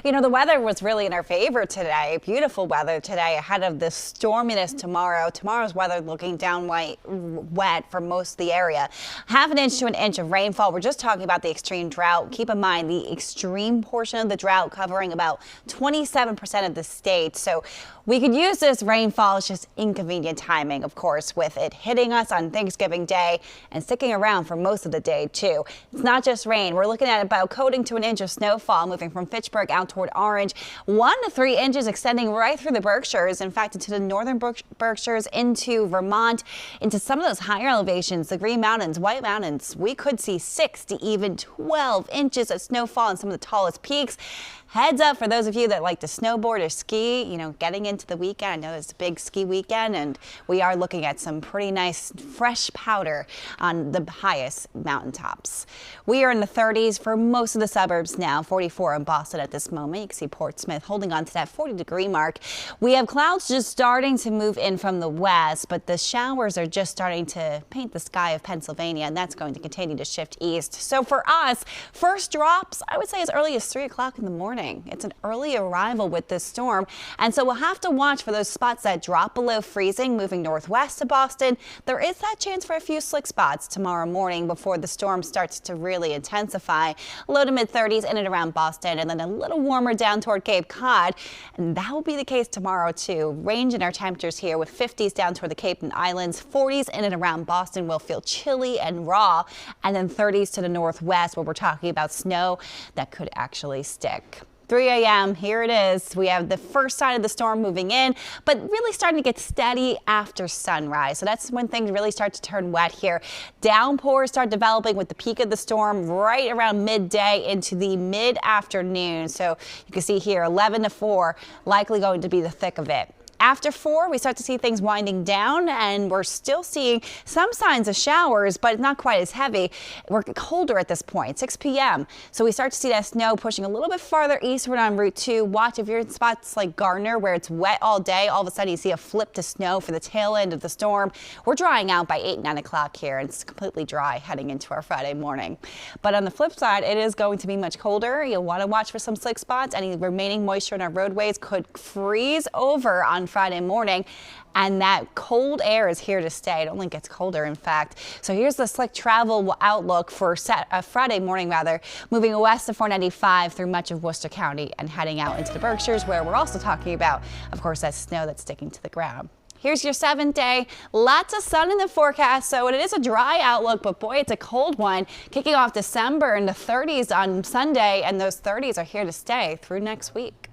You know, the weather was really in our favor today. Beautiful weather today ahead of the storminess tomorrow. Tomorrow's weather looking downright wet for most of the area. Half an inch to an inch of rainfall. We're just talking about the extreme drought. Keep in mind the extreme portion of the drought covering about 27% of the state. So we could use this rainfall. It's just inconvenient timing, of course, with it hitting us on Thanksgiving Day and sticking around for most of the day, too. It's not just rain. We're looking at about coating to an inch of snowfall moving from Fitchburg out toward Orange. 1 to 3 inches extending right through the Berkshires. In fact, into the northern Berkshires, into Vermont, into some of those higher elevations, the Green Mountains, White Mountains. We could see 6 to even 12 inches of snowfall on some of the tallest peaks. Heads up for those of you that like to snowboard or ski, you know, getting into the weekend. I know it's a big ski weekend, and we are looking at some pretty nice fresh powder on the highest mountaintops. We are in the 30s for most of the suburbs now, 44 in Boston at this moment. You can see Portsmouth holding on to that 40-degree mark. We have clouds just starting to move in from the west, but the showers are just starting to paint the sky of Pennsylvania, and that's going to continue to shift east. So for us, first drops, I would say as early as 3 o'clock in the morning. It's an early arrival with this storm, and so we'll have to watch for those spots that drop below freezing moving northwest to Boston. There is that chance for a few slick spots tomorrow morning before the storm starts to really intensify. Low to mid 30s in and around Boston, and then a little warmer down toward Cape Cod, and that will be the case tomorrow too. Range in our temperatures here with 50s down toward the Cape and Islands, 40s in and around Boston will feel chilly and raw, and then 30s to the northwest where we're talking about snow that could actually stick. 3 a.m. here it is. We have the first sign of the storm moving in, but really starting to get steady after sunrise. So that's when things really start to turn wet here. Downpours start developing with the peak of the storm right around midday into the mid-afternoon. So you can see here 11 to 4 likely going to be the thick of it. After 4, we start to see things winding down, and we're still seeing some signs of showers, but not quite as heavy. We're colder at this point, 6 p.m. So we start to see that snow pushing a little bit farther eastward on Route 2. Watch if you're in spots like Gardner where it's wet all day. All of a sudden you see a flip to snow for the tail end of the storm. We're drying out by 8, 9 o'clock here, and it's completely dry heading into our Friday morning. But on the flip side, it is going to be much colder. You'll want to watch for some slick spots. Any remaining moisture in our roadways could freeze over on Friday morning, and that cold air is here to stay. It only gets colder, in fact. So here's the slick travel outlook for Friday morning, moving west of 495 through much of Worcester County and heading out into the Berkshires, where we're also talking about, of course, that snow that's sticking to the ground. Here's your 7th day. Lots of sun in the forecast, so it is a dry outlook, but boy, it's a cold one. Kicking off December in the 30s on Sunday, and those 30s are here to stay through next week.